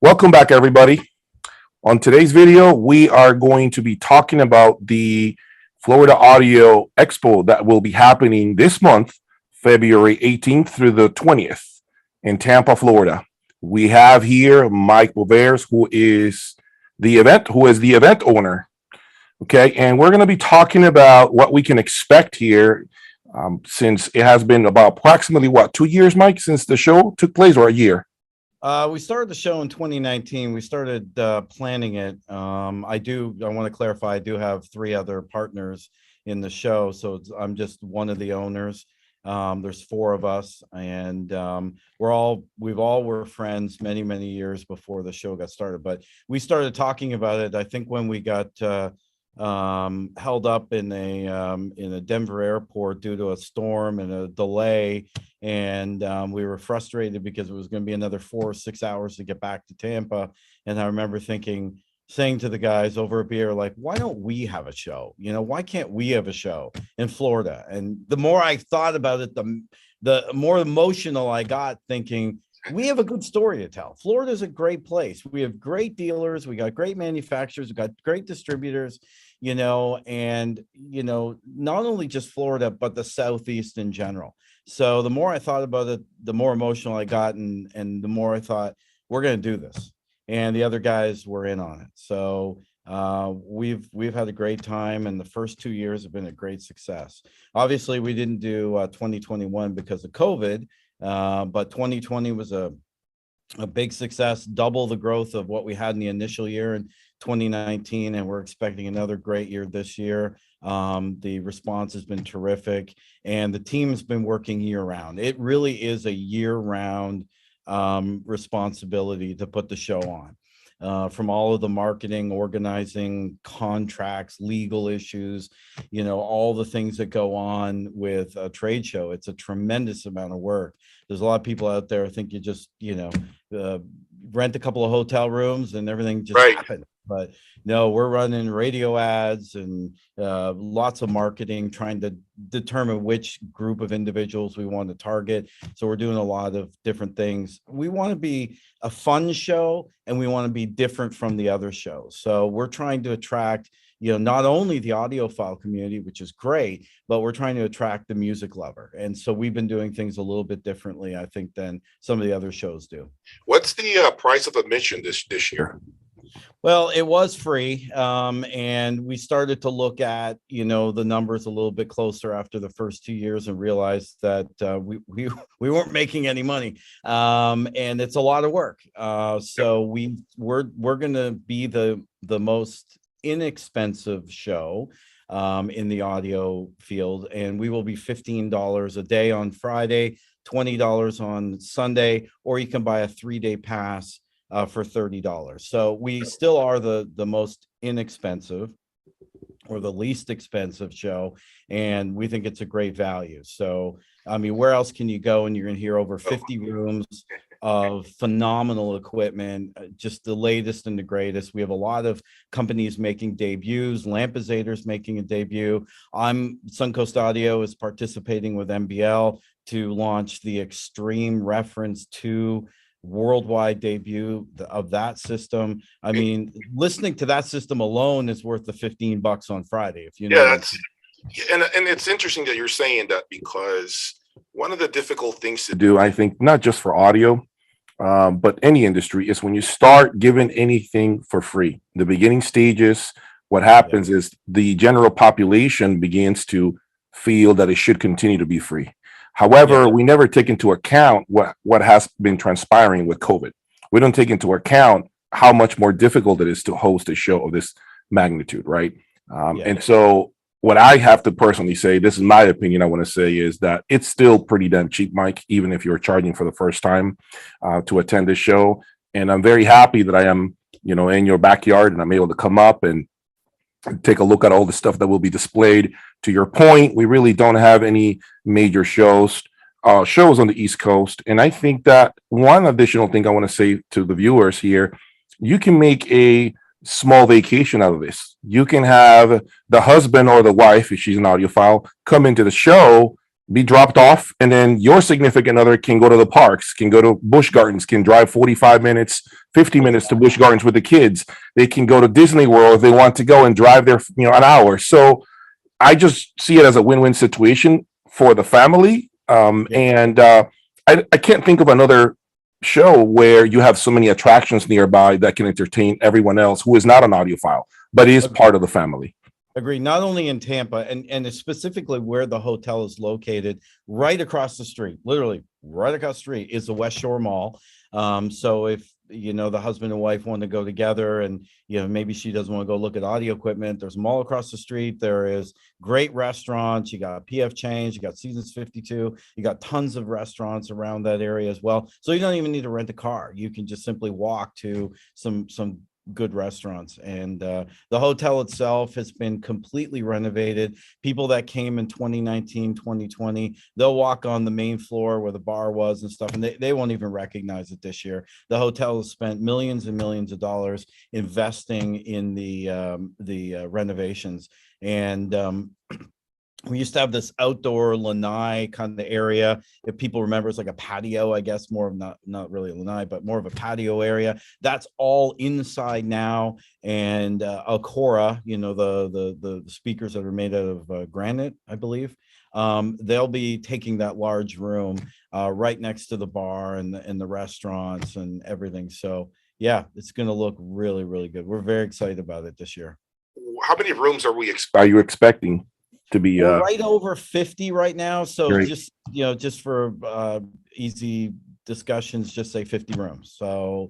Welcome back, everybody. On today's video, we are going to be talking about the Florida Audio Expo that will be happening this month, February 18th through the 20th in Tampa, Florida. We have here Mike Bovers, who is the event owner. Okay, and we're going to be talking about what we can expect here, since it has been about approximately 2 years, Mike, since the show took place, or a year. We started the show in 2019. We started planning it. I want to clarify, I do have three other partners in the show, so I'm just one of the owners. There's four of us, and we've all were friends many years before the show got started. But we started talking about it, I think, when we got held up in a Denver airport due to a storm and a delay, and we were frustrated because it was going to be another 4 or 6 hours to get back to Tampa. And I remember saying to the guys over a beer, like, why don't we have a show? Why can't we have a show in Florida? And the more I thought about it, the more emotional I got, thinking we have a good story to tell. Florida is a great place. We have great dealers. We got great manufacturers. We got great distributors, and not only just Florida, but the Southeast in general. So the more I thought about it, the more emotional I got, and the more I thought, we're going to do this. And the other guys were in on it. So we've had a great time, and the first 2 years have been a great success. Obviously, we didn't do 2021 because of COVID. But 2020 was a big success, double the growth of what we had in the initial year in 2019, and we're expecting another great year this year. The response has been terrific, and the team's been working year-round. It really is a year-round responsibility to put the show on. From all of the marketing, organizing, contracts, legal issues, all the things that go on with a trade show. It's a tremendous amount of work. There's a lot of people out there who think you just, rent a couple of hotel rooms and everything just happens. But no, we're running radio ads and lots of marketing, trying to determine which group of individuals we want to target. So we're doing a lot of different things. We want to be a fun show, and we want to be different from the other shows. So we're trying to attract, not only the audiophile community, which is great, but we're trying to attract the music lover. And so we've been doing things a little bit differently, I think, than some of the other shows do. What's the price of admission this year? Well, it was free, and we started to look at, the numbers a little bit closer after the first 2 years, and realized that we weren't making any money, and it's a lot of work. So we're going to be the most inexpensive show in the audio field, and we will be $15 a day on Friday, $20 on Sunday, or you can buy a 3-day pass for $30. So we still are the most inexpensive, or the least expensive show, and we think it's a great value. So I mean, where else can you go and you're going to hear over 50 rooms of phenomenal equipment, just the latest and the greatest. We have a lot of companies making debuts. Lampizator's making a debut. Suncoast Audio is participating with MBL to launch the Extreme Reference 2 worldwide debut of that system. I mean, listening to that system alone is worth the $15 on Friday, if you know. And it's interesting that you're saying that, because one of the difficult things to do, I think, not just for audio, but any industry, is when you start giving anything for free. The beginning stages, what happens is the general population begins to feel that it should continue to be free. However, we never take into account what has been transpiring with COVID. We don't take into account how much more difficult it is to host a show of this magnitude, right? And so what I have to personally say, this is my opinion, I want to say, is that it's still pretty damn cheap, Mike, even if you're charging for the first time to attend this show. And I'm very happy that I am, in your backyard, and I'm able to come up and take a look at all the stuff that will be displayed. To your point, we really don't have any major shows on the East Coast. And I think that one additional thing I want to say to the viewers here, you can make a small vacation out of this. You can have the husband or the wife, if she's an audiophile, come into the show be dropped off, and then your significant other can go to the parks, can go to Busch Gardens, can drive 45 minutes, 50 minutes to Busch Gardens with the kids. They can go to Disney World if they want to go and drive there, an hour. So I just see it as a win-win situation for the family. Yeah. And I can't think of another show where you have so many attractions nearby that can entertain everyone else who is not an audiophile, but is Agreed. part of the family. Agree. Not only in Tampa and it's specifically where the hotel is located, right across the street, literally right across the street is the West Shore Mall. So if the husband and wife want to go together and maybe she doesn't want to go look at audio equipment, there's a mall across the street. There is great restaurants. You got PF Change, you got Seasons 52, you got tons of restaurants around that area as well. So you don't even need to rent a car. You can just simply walk to some good restaurants, and the hotel itself has been completely renovated. People that came in 2019, 2020, they'll walk on the main floor where the bar was and stuff, and they won't even recognize it this year. The hotel has spent millions and millions of dollars investing in the renovations, and we used to have this outdoor lanai kind of area. If people remember, it's like a patio, I guess, more of not really a lanai, but more of a patio area. That's all inside now. And Alcora, the speakers that are made out of granite, I believe. They'll be taking that large room right next to the bar and the restaurants and everything. So yeah, it's going to look really, really good. We're very excited about it this year. How many rooms are you expecting to be? We're right over 50 right now. So great. just for easy discussions, just say 50 rooms. So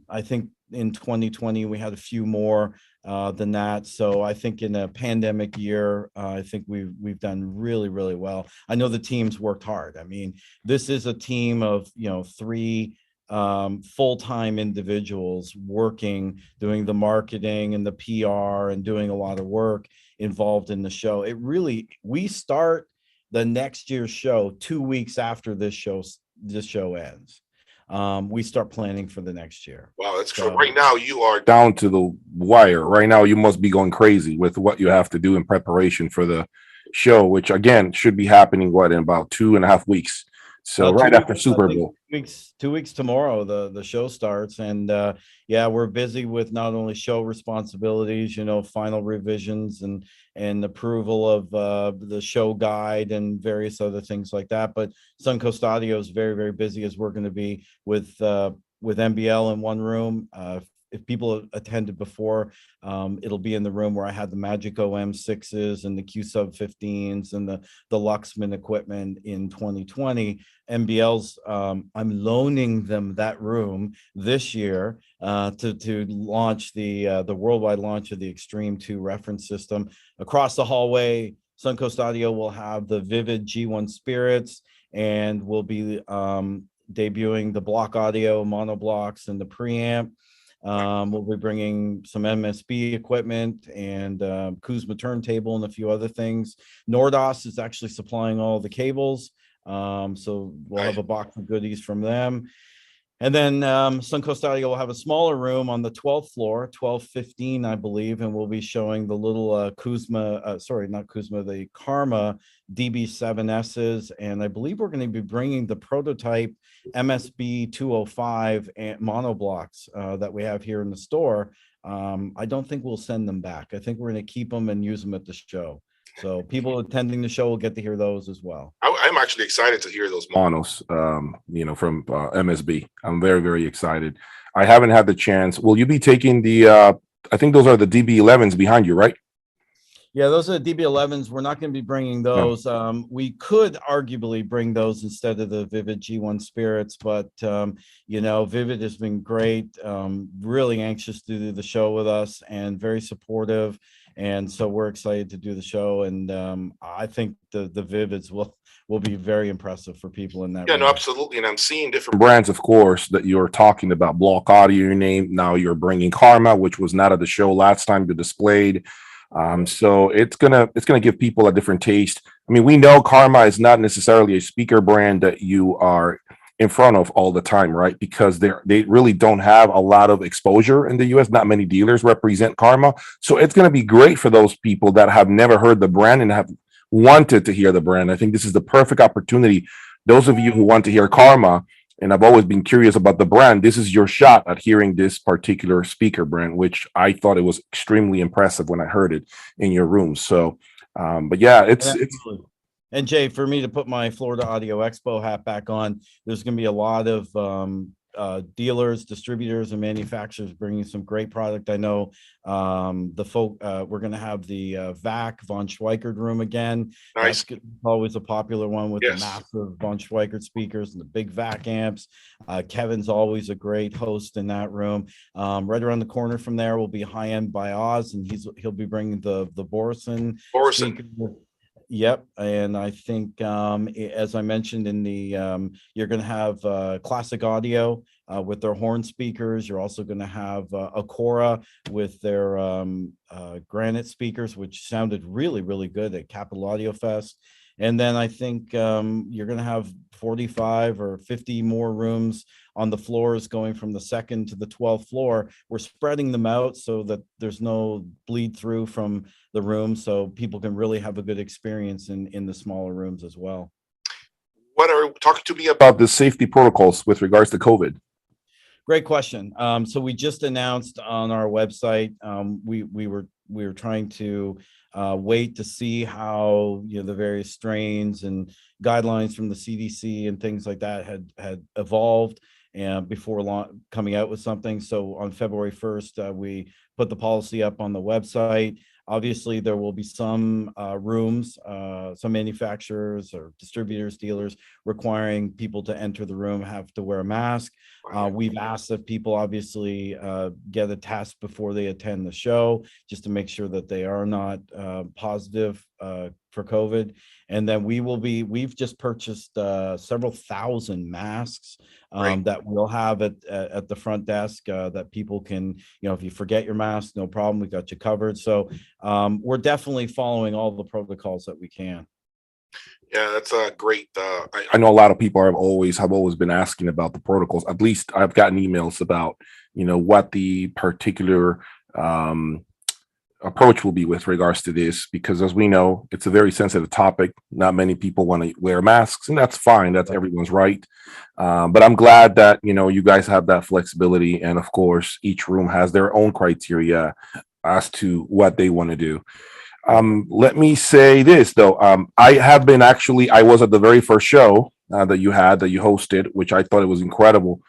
I think in 2020 we had a few more than that. So I think in a pandemic year, I think we've done really, really well. I know the team's worked hard. I mean, this is a team of three full-time individuals working, doing the marketing and the PR and doing a lot of work involved in the show. We start the next year's show 2 weeks after this show ends. We start planning for the next year. Wow, that's true. Right now you are down to the wire. Right now you must be going crazy with what you have to do in preparation for the show, which again should be happening in about 2.5 weeks. So right after Super Bowl. 2 weeks tomorrow, the show starts, and yeah, we're busy with not only show responsibilities, final revisions and approval of the show guide and various other things like that. But Suncoast Audio is very, very busy, as we're going to be with MBL in one room. If people attended before, it'll be in the room where I had the Magico M6s and the Q Sub 15s and the Luxman equipment in 2020. MBL's, I'm loaning them that room this year to launch the worldwide launch of the Extreme 2 reference system. Across the hallway, Suncoast Audio will have the Vivid G1 Spirits, and we'll be debuting the block audio monoblocks and the preamp. We'll be bringing some MSB equipment and Kuzma turntable and a few other things. Nordos is actually supplying all the cables. So we'll have a box of goodies from them. And then Suncoast Audio will have a smaller room on the 12th floor, 1215, I believe, and we'll be showing the little Kuzma, sorry, not Kuzma, the Karma DB7Ss. And I believe we're going to be bringing the prototype MSB 205 and monoblocks that we have here in the store. I don't think we'll send them back. I think we're going to keep them and use them at the show. So people attending the show will get to hear those as well. I'm actually excited to hear those monos, from MSB. I'm very, very excited. I haven't had the chance. Will you be taking I think those are the DB11s behind you, right? Yeah, those are the DB11s. We're not going to be bringing those. No. We could arguably bring those instead of the Vivid G1 Spirits, but Vivid has been great. Really anxious to do the show with us and very supportive. And so we're excited to do the show. And I think the Vivids will be very impressive for people in that. Yeah, no, absolutely. And I'm seeing different brands, of course, that you're talking about. Block Audio, your name. Now you're bringing Karma, which was not at the show last time you displayed. So it's gonna give people a different taste. I mean, we know Karma is not necessarily a speaker brand that you are in front of all the time, right? Because they really don't have a lot of exposure in the US. Not many dealers represent Karma. So it's going to be great for those people that have never heard the brand and wanted to hear the brand. I think this is the perfect opportunity. Those of you who want to hear Karma, and I've always been curious about the brand, this is your shot at hearing this particular speaker brand, which I thought it was extremely impressive when I heard it in your room. So, but yeah, it's Absolutely. And Jay, for me to put my Florida Audio Expo hat back on, there's going to be a lot of dealers, distributors, and manufacturers bringing some great product. I know the folk. We're going to have the VAC von Schweikert room again. nice. Always a popular one with the Yes. massive von Schweikert speakers and the big VAC amps. Kevin's always a great host in that room. Right around the corner from there will be High End by Oz, and he'll be bringing the Borison Orson. speaker. Yep, and I think as I mentioned in the you're going to have classic audio with their horn speakers. You're also going to have Acora with their granite speakers, which sounded really good at Capital Audio Fest. And then I think you're going to have 45 or 50 more rooms on the floors going from the second to the 12th floor. We're spreading them out so that there's no bleed through from the room, so people can really have a good experience in the smaller rooms as well. Talk to me about the safety protocols with regards to COVID? Great question. So we just announced on our website, we were trying to wait to see how the various strains and guidelines from the CDC and things like that had evolved and before coming out with something. So on February 1st, we put the policy up on the website. Obviously, there will be some rooms, some manufacturers or distributors, dealers requiring people to enter the room have to wear a mask. We've asked that people obviously get a test before they attend the show, just to make sure that they are not positive for COVID. And then we've just purchased several thousand masks that we'll have at the front desk that people can, if you forget your mask, no problem, we got you covered. So we're definitely following all the protocols that we can. Yeah, that's a great. I know a lot of people have always been asking about the protocols. At least I've gotten emails about what the particular approach will be with regards to this, because as we know, it's a very sensitive topic. Not many people want to wear masks, and that's fine. That's everyone's right. But I'm glad that you guys have that flexibility, and of course, each room has their own criteria as to what they want to do. Let me say this though. I was at the very first show that you hosted, which I thought it was incredible.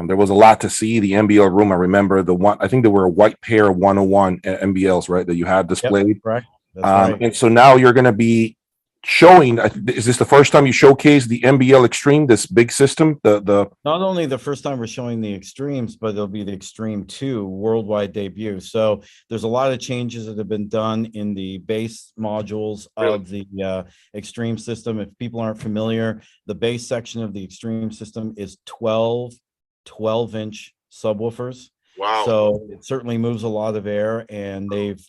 There was a lot to see. The MBL room, I remember I think there were a white pair 101 MBLs, right, that you had displayed. Yep, correct. That's right. And so now you're going to be showing, is this the first time you showcase the MBL Extreme, this big system? Not only the first time we're showing the Extremes, but it'll be the Extreme 2 worldwide debut. So there's a lot of changes that have been done in the base modules of the Extreme system. If people aren't familiar, the base section of the Extreme system is 12-inch subwoofers. Wow. So it certainly moves a lot of air, and they've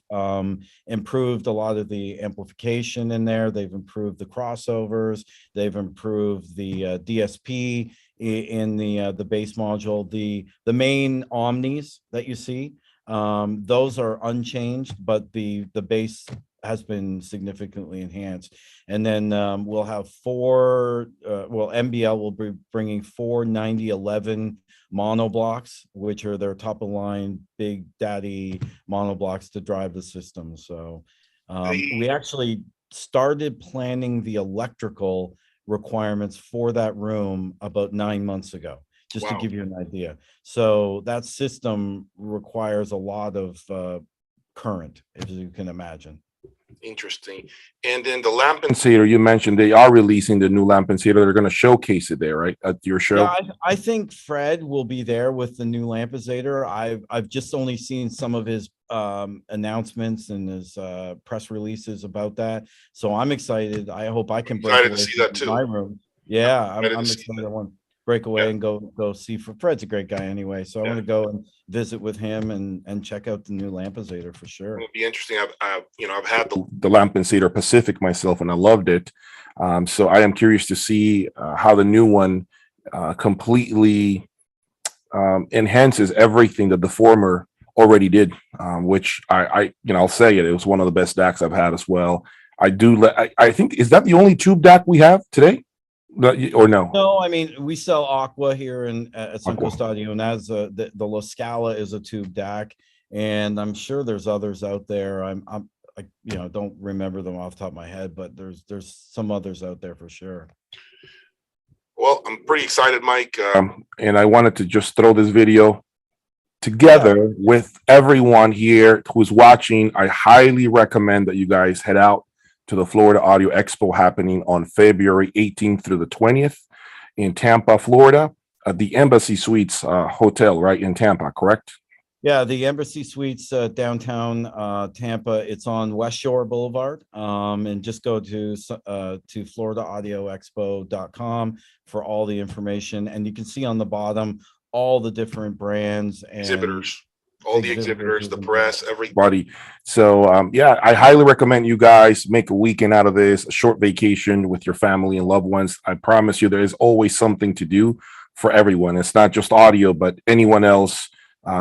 improved a lot of the amplification in there. They've improved the crossovers. They've improved the DSP in the base module. The main Omnis that you see, those are unchanged, but the base has been significantly enhanced. And then we'll have MBL will be bringing 4 9011 monoblocks, which are their top of line big daddy monoblocks to drive the system. So we actually started planning the electrical requirements for that room about 9 months ago, just to give you an idea. So that system requires a lot of current, as you can imagine. Interesting. And then the Lampensator, you mentioned they are releasing the new Lampensator. They're going to showcase it there, right, at your show? Yeah, I think Fred will be there with the new Lampensator. I've just only seen some of his announcements and his press releases about that. So I'm excited. I hope I can break away from my room. Yeah, I'm excited. I want to break away and go see. Fred's a great guy anyway, so I want to go and visit with him and check out the new Lampensator for sure. It'll be interesting. I've had the Lampensator Pacific myself, and I loved it. So I am curious to see how the new one completely enhances everything that the former already did, which I'll say it was one of the best DACs I've had as well. I think, is that the only tube deck we have today? Or no? No, I mean, we sell Aqua here in at Aqua. Suncoast Audio, and as the La Scala is a tube DAC, and I'm sure there's others out there. I don't remember them off the top of my head, but there's some others out there for sure. Well, I'm pretty excited, Mike, and I wanted to just throw this video together with everyone here who's watching. I highly recommend that you guys head out to the Florida Audio Expo happening on February 18th through the 20th in Tampa, Florida, at the Embassy Suites Hotel, right in Tampa, correct? Yeah, the Embassy Suites downtown Tampa. It's on West Shore Boulevard. And just go to FloridaAudioExpo.com for all the information. And you can see on the bottom all the different brands and Exhibitors. All the exhibitors, the and press, everybody. So yeah, I highly recommend you guys make a weekend out of this, a short vacation with your family and loved ones. I promise you, there is always something to do for everyone. It's not just audio, but anyone else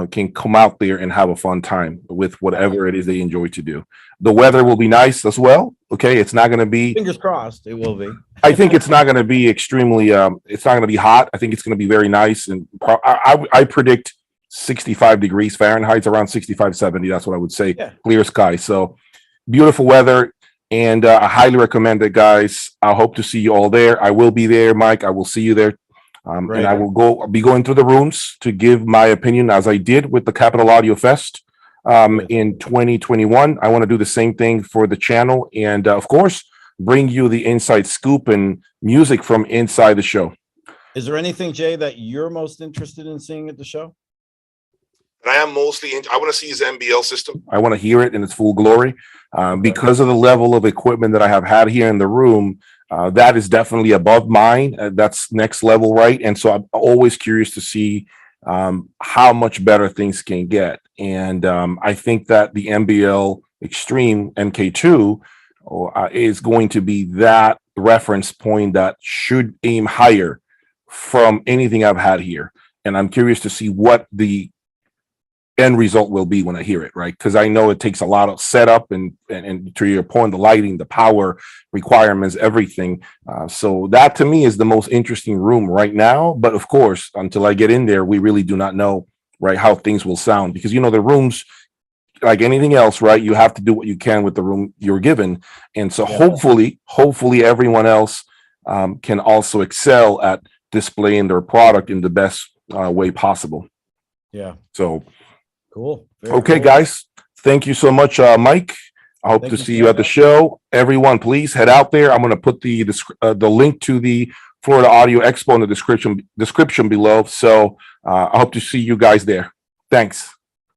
can come out there and have a fun time with whatever it is they enjoy to do. The weather will be nice as well. Okay, it's not going to be, fingers crossed, it will be. I think it's not going to be extremely, it's not going to be hot. I think it's going to be very nice. And I predict 65 degrees Fahrenheit, around 65, 70. That's what I would say. Yeah. Clear sky. So beautiful weather. And I highly recommend it, guys. I hope to see you all there. I will be there, Mike. I will see you there. And I will be going through the rooms to give my opinion, as I did with the Capital Audio Fest in 2021. I want to do the same thing for the channel. And of course, bring you the inside scoop and music from inside the show. Is there anything, Jay, that you're most interested in seeing at the show? I am mostly, I want to see his MBL system. I want to hear it in its full glory. Because of the level of equipment that I have had here in the room, that is definitely above mine. That's next level, right? And so I'm always curious to see how much better things can get. And I think that the MBL Extreme MK2 is going to be that reference point that should aim higher from anything I've had here. And I'm curious to see what the end result will be when I hear it, right? Because I know it takes a lot of setup and to your point, the lighting, the power requirements, everything. So that to me is the most interesting room right now. But of course, until I get in there, we really do not know, right, how things will sound, because the rooms, like anything else, right, you have to do what you can with the room you're given. And so hopefully everyone else can also excel at displaying their product in the best way possible. Yeah. So cool. Okay, cool. guys. Thank you so much, Mike. I hope to see you at the show. Everyone, please head out there. I'm going to put the link to the Florida Audio Expo in the description below. So I hope to see you guys there. Thanks.